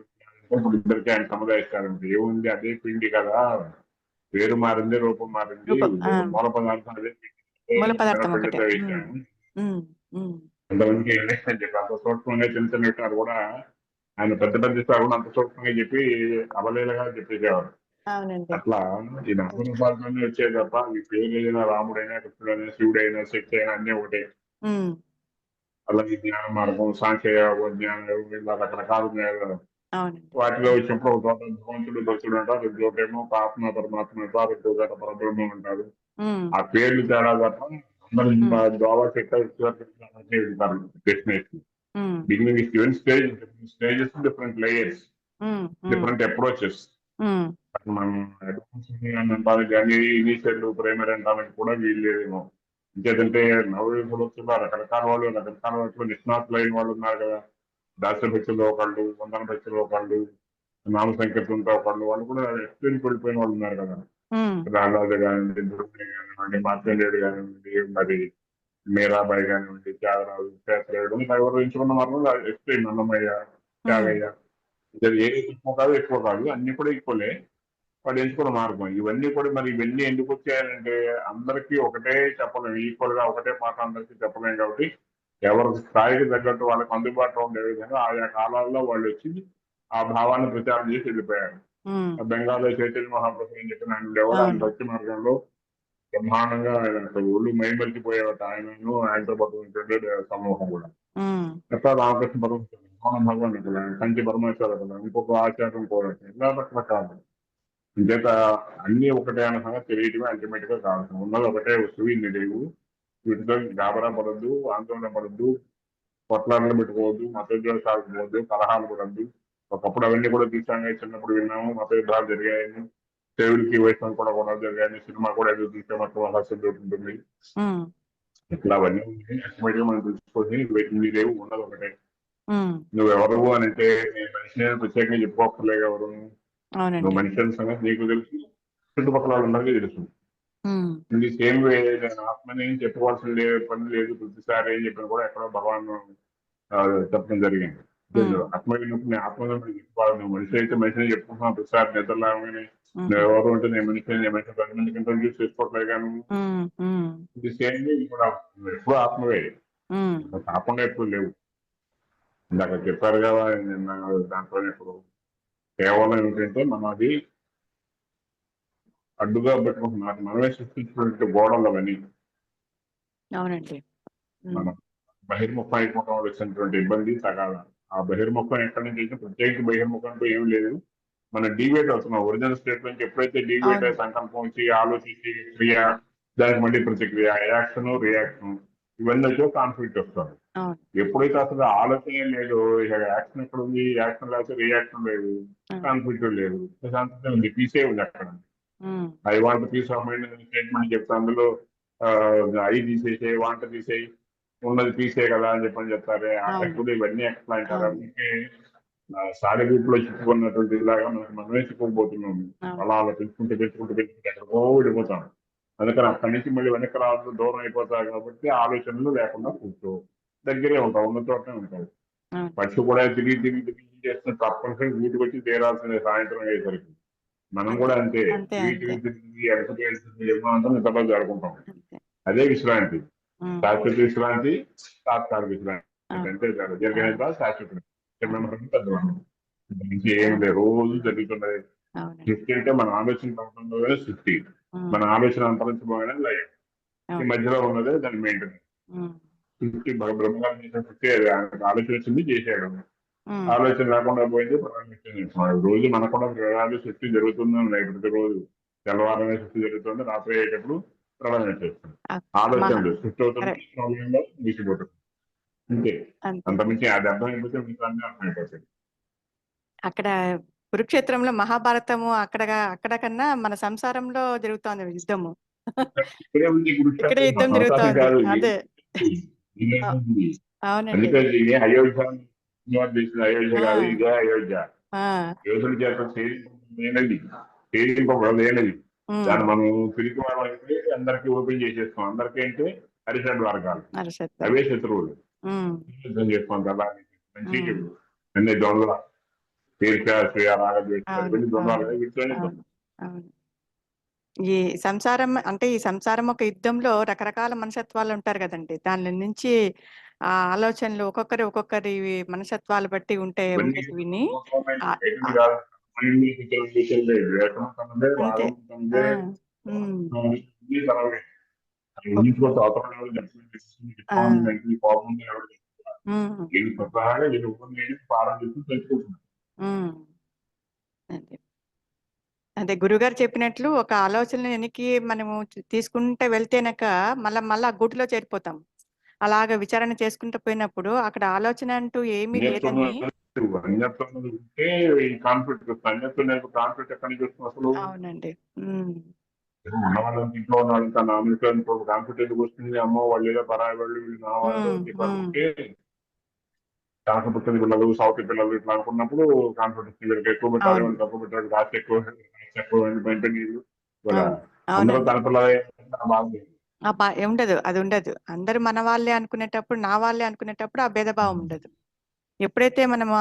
ఇప్పుడు ఇద్దరికి ఆయన సముదాయిస్తారంటే ఏముంది, అదే పిండి కదా, పేరు మారింది, రూపం మారింది, రూపం, మూల పదార్థం అదే మూల పదార్థం ఒకటే. పిండితో ఉమ్, వేసాము. ఉమ్, ఉమ్, కొంతమందికి ఏం లేదని చెప్పి అంత సూక్ష్మంగా చిన్న చిన్న విషయాలు కూడా ఆయన పెద్ద పెద్ద విషయాలు కూడా అంత సూక్ష్మంగా చెప్పి అవలేలుగా చెప్పేసేవారు. అవునండి. అట్లా ఈ నామరూపాలతోనే వచ్చేది తప్ప ఈ పేరు ఏదైనా రాముడైనా, కృష్ణుడైనా, శివుడైనా, శక్తి అయినా అన్నీ ఒకటే. ఉమ్, అలాగే జ్ఞాన మార్గం, సాంఖ్య యోగం, జ్ఞాన యోగం, ఇలా రకరకాలు ఉన్నాయి కదా. అవునండి. వాటిలో వచ్చినప్పుడు ఒక చోట భగవంతుడు భక్తుడు అంటారు, ఒక చోట ఏమో ఒక ఆత్మ పరమాత్మ అంటారు, ఇంకో చోట పరబ్రహ్మం అంటారు. ఉమ్, ఆ పేర్లు తేడా తప్ప అందరూ ఉమ్, దోవ వెళ్తారు destination. Um, Beginning is given stage, different stages, different layers, um, um, different approaches. ఉమ్, మనం అడ్వాన్స్ అంటారు కానీ ఇనీషియల్ ప్రైమరీ అంటానికి కూడా వీల్లేదేమో. ఇంకేదంటే నవయుగంలో వచ్చిన రకరకాల వాళ్ళు, రకరకాల వాటిలో నిష్ణాతులు అయిన వాళ్ళు ఉన్నారు కదా. దాస్య భక్తులు ఒకళ్ళు, వందన భక్తులు ఒకళ్ళు, నామ సంకీర్తనతో ఒకళ్ళు, వాళ్ళు కూడా ఎక్స్పీరియన్స్ పడిపోయిన వాళ్ళు ఉన్నారు కదా. ఉమ్, రాజు కానివ్వండి, దుర్గ కానివ్వండి, మార్కండేయుడు కానివ్వండి, మరి మీరాబాయి కానివ్వండి, త్యాగరాజు, శాస్త్రేయుడు, ఎవరు ఎంచుకున్న మార్గం ఎక్స్ప్లెయిన్, అన్నమయ్య, త్యాగయ్య, ఏది ఎక్కువ కాదు ఎక్కువ కాదు, అన్ని కూడా ఈక్వలే. వాళ్ళు ఎంచుకున్న మార్గం ఇవన్నీ కూడా. మరి ఇవన్నీ ఎందుకు వచ్చాయంటే అందరికీ ఒకటే చెప్పలేము, ఈక్వల్ గా ఒకటే పాట అందరికీ చెప్పలేము కాబట్టి ఎవరి స్థాయికి తగ్గట్టు వాళ్ళకి అందుబాటులో ఉండే విధంగా ఆయా కాలాల్లో వాళ్ళు వచ్చి ఆ భావాన్ని ప్రచారం చేసి వెళ్ళిపోయారు. ఉమ్, బెంగాల్లో చైతన్య మహాప్రభు అని చెప్పిన ఆయన ఉండేవాడు. ఆయన అవును. భక్తి మార్గంలో బ్రహ్మాండంగా ఆయన అసలు ఒళ్ళు మైమరిచిపోయేవాడు. ఆయనను ఆయనతో పాటు ఉంటుండే సమూహం కూడా. ఉమ్, ఎట్లా రామకృష్ణ పరమేశ్వరుడు, మోహన భగవాన్ ఇక్కడ, కంచి పరమేశ్వర ఇక్కడ, ఇంకొక ఆచారం కూడా, ఇలా రకరకాలు. ఇంకేత అన్ని ఒకటే అన్న సంగతి తెలియటమే అల్టిమేట్ గా కావాలి. ఉన్నది ఒకటే వస్తువు, ఇన్ని లేవు. వీటితో గాబరా పడద్దు, ఆందోళన పడద్దు, కొట్లాటలు పెట్టుకోవద్దు, మత యుద్ధాలు సాగుకోవద్దు, కలహాలు పడద్దు. ఒకప్పుడు అవన్నీ కూడా తీసాము, చిన్నప్పుడు విన్నాము, మత యుద్ధాలు జరిగాయని, దేవుడికి వైష్ణవం కూడా కూడా జరిగాయని, సినిమా కూడా ఏదో చూసే మొత్తం ఆలస్యం ఉంటుంది. ఉమ్, ఇట్లా అవన్నీ అల్టిమేట్ గా మనం తెలుసుకొని వీటిని లేవు, ఉన్నది ఒకటే. ఉమ్, నువ్వు ఎవరు అని అంటే నేను మనిషిని ప్రత్యేకంగా చెప్పుకోకర్లేదు. ఎవరు నువ్వు అవునండి. మనిషి అనే సంగతి నీకు తెలుసు, చుట్టుపక్కల వాళ్ళందరికీ తెలుసు. ఉమ్, ఇది సేమ్ వే, నేను ఆత్మని చెప్పవలసిన పని లేదు. ప్రతిసారి ఏం చెప్పినా కూడా ఎక్కడో భగవాన్ చెప్పడం జరిగింది. ఉమ్, ఆత్మ అయినప్పుడు నేను ఆత్మ చెప్పుకోవాలి. నువ్వు మనిషి అయితే మనిషిని చెప్పుకుంటున్నావు ప్రతిసారి నిద్రలాగానే. ఉమ్, నువ్వు ఎవరు అంటే నేను మనిషి 10 మందికి ఇంట్రడ్యూస్ చేసుకోవట్లేదు. కానీ ఉమ్, ఉమ్, ఇది సేమ్ వే కూడా నువ్వు ఎప్పుడు ఆత్మవే, ఉమ్, కాకుండా ఎప్పుడు లేవు. ఇందాక చెప్పారు కదా నిన్న దాంట్లో. ఇప్పుడు కేవలం ఏమిటంటే మనం అది అడ్డుగా పెట్టుకుంటున్నాం, మనమే సృష్టించినటువంటి గోడలు అవన్నీ. అవునండి. ఉమ్, మనం బహిర్ముఖం అయిపోవడం వల్ల వచ్చినటువంటి ఇబ్బంది తగాద. ఆ బహిర్ముఖం ఎక్కడి నుంచి అయితే ప్రత్యేక బహిర్ముఖంతో ఏం లేదు. మనం డీవియేట్ అవుతున్నాం ఒరిజినల్ స్టేట్ నుంచి. ఎప్పుడైతే డీవియేట్ అవును. అయ్యి సంకల్పం వచ్చి ఆలోచించి క్రియ, దానికి మళ్ళీ ప్రతిక్రియ, యాక్షన్ రియాక్షన్, ఇవన్నీ వచ్చి కాన్ఫ్లిక్ట్ వస్తుంది. అవును. ఎప్పుడైతే అసలు ఆలోచనే లేదు, ఇక యాక్షన్ ఎక్కడ ఉంది, యాక్షన్ లేకపోతే రియాక్షన్ లేదు, కాన్ఫ్లిక్ట్ లేదు, ప్రశాంతత ఉంది, పీసే ఉంది అక్కడ. Um, I want peace of mind statement చెప్తా, అందులో ఐ తీసేసే వాంట తీసేయి, ఉన్నది పీసే కదా అని చెప్పని చెప్తారు. అవును. ఎప్పుడు ఇవన్నీ ఎక్స్ప్లా అంటారు. అవును. అందుకే సాడి గ్రూప్ లో చిక్కుకున్నటువంటి ఇలాగా మనమే చిక్కుకుపోతున్నాము. అవును. అలా అలా పెంచుకుంటూ ఎక్కడికో వెళ్ళిపోతాం. అందుకని అక్కడి నుంచి మళ్ళీ వెనక్కి రావద్దు, దూరం అయిపోతారు కాబట్టి ఆలోచనలు లేకుండా కూర్చో, దగ్గరే ఉంటావు, ఉన్న చోటనే ఉంటావు. అవును. పక్షి కూడా తిరిగి చేస్తున్న తప్పనిసరి వీటికి వచ్చి తీరాల్సిందే సాయంత్రం అయ్యేసరికి. మనం కూడా అంతే, అంతే. వీటికి అంతే. తిరిగి ఎడసకి యజమాంతం నిద్రలో జరుపుకుంటాం. అంతే. అదే విశ్రాంతి. ఉమ్, శాశ్వత విశ్రాంతి, తాత్కాలిక విశ్రాంతి, అవును. అంతే కాదు. దీర్ఘనిద్ర శాశ్వత చిన్నమరం పెద్దమరం నుంచి ఏం లేదు, రోజు జరుగుతున్నది. అవునండి. సృష్టి అంటే మన ఆలోచన ప్రపంచంలోనే సృష్టి, ఉమ్, మన ఆలోచన అంతరించబోయిన లయం, ఈ అవును. మధ్యలో ఉన్నదే దాని మెయింటెనెన్స్. ఉమ్, సృష్టి బ్రహ్మగారు చేసిన సృష్టి అది. ఆయనకు ఆలోచన వచ్చింది, చేశాడు. ఉమ్, ఆలోచన లేకుండా పోయింది, ప్రారంభించాడు. రోజు మనకు కూడా ప్రయాణాలు సృష్టి జరుగుతుంది ఉన్నాయి. ప్రతిరోజు తెల్లవారమే సృష్టి జరుగుతుంది, రాత్రి అయ్యేటప్పుడు ప్రళయం వచ్చేస్తుంది. ఆలోచనలు సృష్టి అవుతుంది, కరెక్ట్. ప్రళయంలో ముగిసిపోతుంది. అంతే. అంతే. అంతమించి అది అర్థమైపోతే మిగతా అన్ని అర్థమైపోతాయి. అక్కడ కురుక్షేత్రంలో మహాభారతము అక్కడ కన్నా మన సంసారంలో జరుగుతోంది యుద్ధము. ఇక్కడే ఉంది ఇక్కడే కురుక్షేత్రం, యుద్ధం సంసారం జరుగుతోంది. కాదు. అదే. ఇదే అ- ఉంది. అవునండి. అందుకే ఇది అయోధ్య, చేసిన అయోధ్య ఆ, కాదు, ఇదే అయోధ్య. ఆ, యోధుల చేత లేనది, లేనది. ఉమ్, దాన్ని మనం పిరికి వాళ్ళైతే అందరికీ ఓపెన్ చేసేస్తాం. అందరికీ అంటే హరిషడ్ వర్గాలు, అరిషత్తులు. అవే శత్రువులు. ఉమ్, యుద్ధం చేస్తాం కదా, మంచి ఉమ్, చెడు అన్ని దొంగల తీర్చ అవును. ఇవన్నీ దొంగలు అవును. వీటితోనే అవును. అవును. ఈ సంసారం అంటే ఈ సంసారం ఒక యుద్ధంలో రకరకాల మనస్తత్వాలు ఉంటారు కదండి. దాని నుంచి ఆ ఆలోచనలు ఒక్కొక్కరి మనస్తత్వాలు బట్టి ఇవన్నీ ఉండేటివిని ఆ- బయటది ఆ- కాదు. మైండ్ విషయం లేదు, వేషం తనదే, అంతే. రాగం ఆ, తనదే, ఉమ్, అన్ని తనవే. అది ఊహించుకోవచ్చు. అవతల ఎవరు ఆ, కోపం ఉంది ఎవరు ఉమ్, ఇది స్వతహాగా ఇది ఉపయోగించి పాలన చేసి తెలుసుకుంటున్నాను. ఉమ్, అదే. అదే గురుగారు చెప్పినట్లు ఒక ఆలోచన వెనక్కి మనము తీసుకుంటే వెళ్తేనక మళ్ళా ఆ గూటిలో చేరిపోతాం. అలాగ విచారణ చేసుకుంటూ పోయినప్పుడు అక్కడ ఆలోచన అంటూ ఏమీ లేదని. అన్యత్వం ఉంటే ఈ కాన్ఫ్లిక్ట్ వస్తుంది. అన్యత్వం కాన్ఫ్లిక్ట్ ఎక్కడి నుంచి వస్తుంది అసలు? అవునండి. ఉమ్, ఉన్న వాళ్ళని ఇంట్లో ఉన్న వాళ్ళంతా నా మీద కాన్ఫ్లిక్ట్ ఎందుకు వస్తుంది? అమ్మో వాళ్ళు ఏదో పరాయి వాళ్ళు, వీళ్ళు నా వాళ్ళు ఉమ్, అని చెప్పి ఉమ్, అనుకుంటే, కాకపోతే పిల్లలు, సౌత్ పిల్లలు ఇట్లా అనుకున్నప్పుడు కాన్ఫ్లిక్ట్ వస్తుంది. వీళ్ళకి ఎక్కువ పెట్టాలి, అవును. వాళ్ళు తక్కువ పెట్టాలి, కాస్ట్ ఎక్కువ, ఎక్కువ బయట నీళ్ళు ఇలా అవును. అందరూ అవునండి. తన పిల్లలే బాగుంది. ఉండదు, అది ఉండదు. అందరూ మన వాళ్ళే అనుకునేటప్పుడు, నా వాళ్ళే అనుకునేటప్పుడు ఆ భేదభావం ఉండదు. ఎప్పుడైతే మనము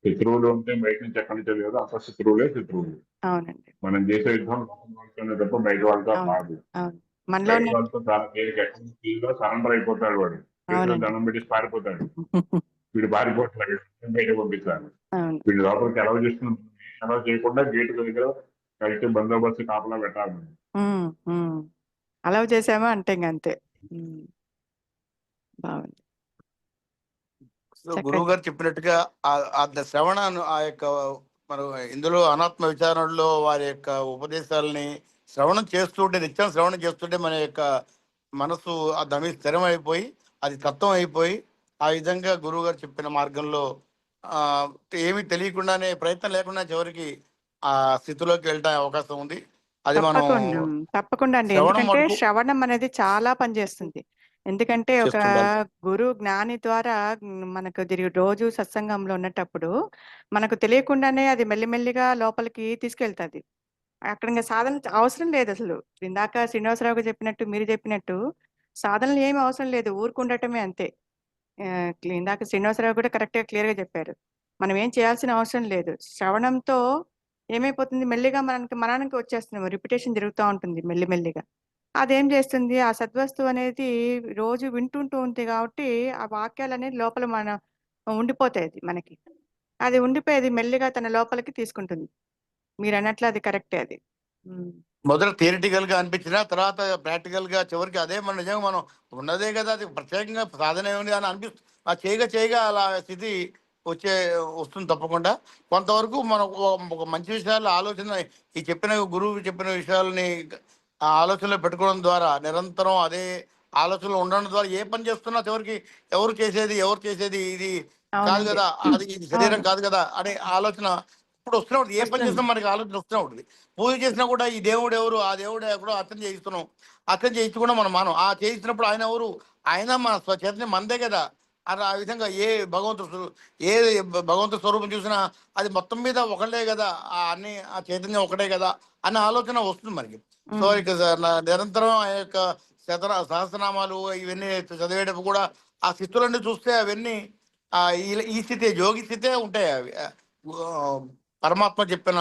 శత్రువులు ఉంటే బయట నుంచి ఎక్కడి నుంచి లేదు, అసలు శత్రువులే శత్రువులు. అవునండి. మనం చేసే యుద్ధం వాళ్ళతోనే తప్ప బయట వాళ్ళతో అవును. కాదు. అవును. మనలో బయట వాళ్ళతో చాలా తేలిక, సరెండర్ అయిపోతాడు వాడు. చేతిలో అవునండి. దండం పెట్టి పారిపోతాడు. వీడు పారిపోతాడు, బయట పంపిస్తాడు. అవును. వీడు లోపలికి అలవ చేస్తున్నాం, అలవ చేయకుండా గేటు దగ్గర కలిసి బందోబస్తు కాపలా పెట్టాలి. ఉమ్, ఉమ్. అలవ్ చేసామా అంటే ఇంక అంతే. ఉమ్, బాగుంది. సో చక్కగా గురువు గారు చెప్పినట్టుగా ఆ శ్రవణను ఆ యొక్క మనం ఇందులో అనాత్మ విచారణలో వారి యొక్క ఉపదేశాలని శ్రవణం చేస్తుంటే, నిత్యం శ్రవణం చేస్తుంటే మన యొక్క మనసు ఆ దమి స్థిరం అయిపోయి అది తత్వం అయిపోయి ఆ విధంగా గురువు గారు చెప్పిన మార్గంలో ఆ ఏమీ తెలియకుండానే ప్రయత్నం లేకుండా చివరికి ఆ స్థితిలోకి వెళ్ళడానికి అవకాశం ఉంది. అది మనం తప్పకుండా తప్పకుండా అండి. శ్రవణం ఎందుకంటే మటుకు శ్రవణం అనేది చాలా పనిచేస్తుంది. ఎందుకంటే ఒక చేస్తుండాలి. గురు జ్ఞాని ద్వారా మనకు రోజు సత్సంగంలో ఉన్నటప్పుడు మనకు తెలియకుండానే అది మెల్లిమెల్లిగా లోపలికి తీసుకెళ్తుంది. అక్కడ ఇంకా సాధన అవసరం లేదు అసలు. ఇందాక శ్రీనివాసరావు గారు చెప్పినట్టు, మీరు చెప్పినట్టు సాధనలు ఏమి అవసరం లేదు, ఊరుకుండటమే అంతే. ఇందాక శ్రీనివాసరావు కూడా కరెక్ట్గా క్లియర్గా చెప్పారు. మనం ఏం చేయాల్సిన అవసరం లేదు. శ్రవణంతో ఏమైపోతుంది, మెల్లిగా మనానికి వచ్చేస్తున్నాము, రిపిటేషన్ జరుగుతూ ఉంటుంది మెల్లిమెల్లిగా. అదేం చేస్తుంది, ఆ సద్వస్తువు అనేది రోజు వింటుంటూ ఉంది కాబట్టి ఆ వాక్యాలు అనేది లోపల ఉండిపోతాయి. అది మనకి అది ఉండిపోయేది మెల్లిగా తన లోపలికి తీసుకుంటుంది. మీరు అన్నట్లు అది కరెక్టే అది. మొదట థియరిటికల్ గా అనిపించిన తర్వాత ప్రాక్టికల్ గా చివరికి అదే మన నిజంగా మనం ఉన్నదే కదా, అది ప్రత్యేకంగా సాధన ఏముంది అని అనిపిస్తుంది. ఆ చేయగా అలా స్థితి వస్తుంది తప్పకుండా. కొంతవరకు మనం ఒక మంచి విషయాలు ఆలోచన, ఈ చెప్పిన గురువు చెప్పిన విషయాలని ఆ ఆలోచనలో పెట్టుకోవడం ద్వారా నిరంతరం అదే ఆలోచనలు ఉండడం ద్వారా ఏ పని చేస్తున్నా చివరికి ఎవరు చేసేది ఇది కాదు అవునండి. కదా, అది ఇది శరీరం అవును. కాదు కదా అనే ఆలోచన ఇప్పుడు వస్తూనే ఉంటుంది. ఏ పని వస్తుంది. చేసినా మనకి ఆలోచన వస్తూనే ఉంటుంది. పూజ చేసినా కూడా ఈ దేవుడు ఎవరు, ఆ దేవుడు ఎక్కడో అర్థం చేయిస్తున్నాం, అర్థం చేయించుకున్నా మనం ఆ చేయిస్తున్నప్పుడు ఆయన ఎవరు, ఆయన మన చైతన్యం మనదే కదా అని ఆ విధంగా ఏ ఏ భగవంతుడు స్వరూపం చూసినా అది మొత్తం మీద ఒకటే కదా, అన్ని ఆ చైతన్యం ఒకటే కదా అన్న ఆలోచన వస్తుంది మనకి. సో ఉమ్. ఇక నిరంతరం ఆ యొక్క సహస్రనామాలు ఇవన్నీ చదివేటప్పుడు కూడా ఆ స్థితులన్నీ చూస్తే అవన్నీ ఈ స్థితే యోగి స్థితే ఉంటాయి అవి. పరమాత్మ చెప్పిన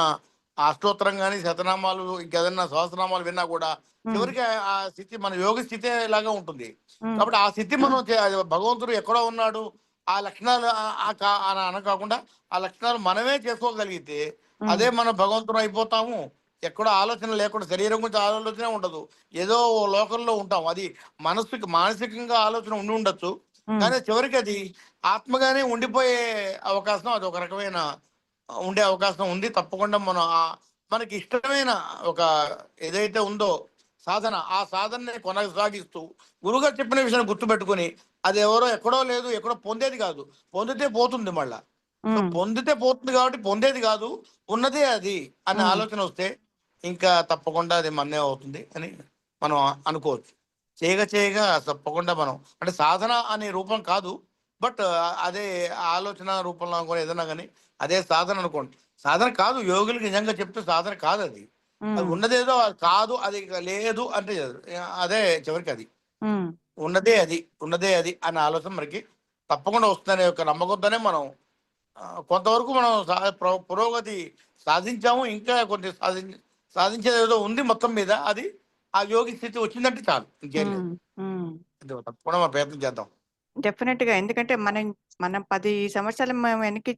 ఆ అష్టోత్తరం కానీ శతనామాలు ఇంకేదన్నా సహస్రనామాలు విన్నా కూడా ఉమ్. చివరికి ఆ స్థితి మన యోగి స్థితే లాగా ఉంటుంది. ఉమ్. కాబట్టి ఆ స్థితి మనం భగవంతుడు ఎక్కడో ఉన్నాడు ఆ లక్షణాలు అని అనకాకుండా ఆ లక్షణాలు మనమే చేసుకోగలిగితే ఉమ్. అదే మనం భగవంతుడు అయిపోతాము. ఎక్కడో ఆలోచన లేకుండా శరీరం గురించి ఆలోచన ఉండదు, ఏదో ఓ లోకంలో ఉంటాం. అది మానసికంగా ఆలోచన ఉండి ఉండొచ్చు, ఉమ్. కానీ చివరికి అది ఆత్మగానే ఉండిపోయే అవకాశం, అది ఒక రకమైన ఉండే అవకాశం ఉంది. తప్పకుండా మనం మనకి ఇష్టమైన ఒక ఏదైతే ఉందో సాధన, ఆ సాధనని కొనసాగిస్తూ గురుగారు చెప్పిన విషయాన్ని గుర్తుపెట్టుకుని అది ఎవరో ఎక్కడో లేదు, ఎక్కడో పొందేది కాదు, పొందితే పోతుంది మళ్ళా. సో ఉమ్. పొందితే పోతుంది కాబట్టి పొందేది కాదు, ఉన్నదే అది అనే ఉమ్. ఆలోచన వస్తే ఇంకా తప్పకుండా అది మన్నే అవుతుంది అని మనం అనుకోవచ్చు. చేయగా తప్పకుండా మనం అంటే సాధన అనే రూపం కాదు, బట్ అదే ఆలోచన రూపంలో కూడా ఏదైనా కానీ అదే సాధన అనుకోండి. సాధన కాదు, యోగులకి నిజంగా చెప్తే సాధన కాదు అది. అది ఉమ్. ఉన్నదేదో అది కాదు, అది లేదు అంటే అదే చివరికి అది ఉమ్. ఉన్నదే అది అనే ఆలోచన మనకి తప్పకుండా వస్తుందనే ఒక నమ్మకంతోనే మనం కొంతవరకు మనం పురోగతి సాధించాము. ఇంకా కొంచెం సాధించేది ఏదో ఉంది మొత్తం మీద, అది ఆ యోగి స్థితి వచ్చిందంటే చాలు, ఇంకేం లేదు. ఉమ్. ఉమ్. తప్పకుండా మనం ప్రయత్నం చేద్దాం. డెఫినెట్ గా, ఎందుకంటే మనం 10 సంవత్సరాలు మేము వెనక్కి